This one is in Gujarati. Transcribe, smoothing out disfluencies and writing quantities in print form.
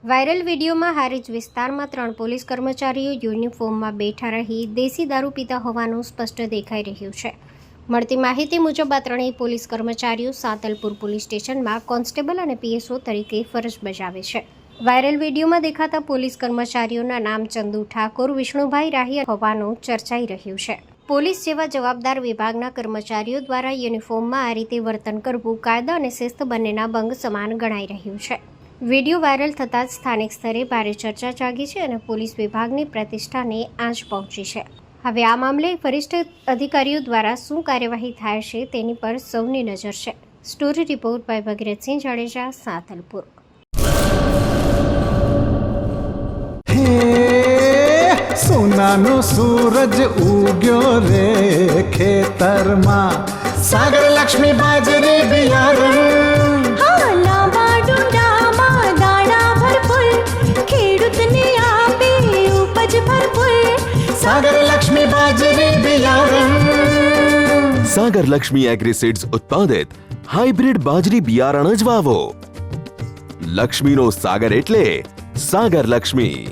વાયરલ વિડીયોમાં હારીજ વિસ્તારમાં 3 પોલીસ કર્મચારીઓ યુનિફોર્મમાં બેઠા રહી દેશી દારૂ પીતા હોવાનું સ્પષ્ટ દેખાઈ રહ્યું છે। મળતી માહિતી મુજબ આ 3 પોલીસ કર્મચારીઓ સાતલપુર પોલીસ સ્ટેશનમાં કોન્સ્ટેબલ અને પીએસઓ તરીકે ફરજ બજાવે છે। વાયરલ વિડીયોમાં દેખાતા પોલીસ કર્મચારીઓના નામ ચંદુ ઠાકોર, વિષ્ણુભાઈ રાહી હોવાનું ચર્ચાઈ રહ્યું છે। પોલીસ જેવા જવાબદાર વિભાગના કર્મચારીઓ દ્વારા યુનિફોર્મમાં આ રીતે વર્તન કરવું કાયદા અને શિસ્ત બંનેના ભંગ સમાન ગણાઈ રહ્યું છે। વિડીયો વાયરલ થતાં જ સ્થાનિક સ્તરે ભારે ચર્ચા જાગી છે અને પોલીસ વિભાગની પ્રતિષ્ઠાને આંચ પહોંચી છે। હવે આ મામલે વરિષ્ઠ અધિકારીઓ દ્વારા શું કાર્યવાહી થાય છે તેની પર સૌની નજર છે। Story report by Bhagirathsinh Jadeja, Satalpur. સોનાનો સૂરજ ઉગ્યો રે ખેતરમાં, સાગર લક્ષ્મી બાજરી બિયારણ, લાંબા ડુંડામાં દાણા ભરપૂર, ખેડૂતને આપે ઉપજ ભરપૂર, સાગર લક્ષ્મી બાજરી બિયારણ। सागर लक्ष्मी एग्रीसीड्स उत्पादित हाइब्रिड बाजरी बियारण ज वावो। लक्ष्मीनो सागर एटले सागर लक्ष्मी।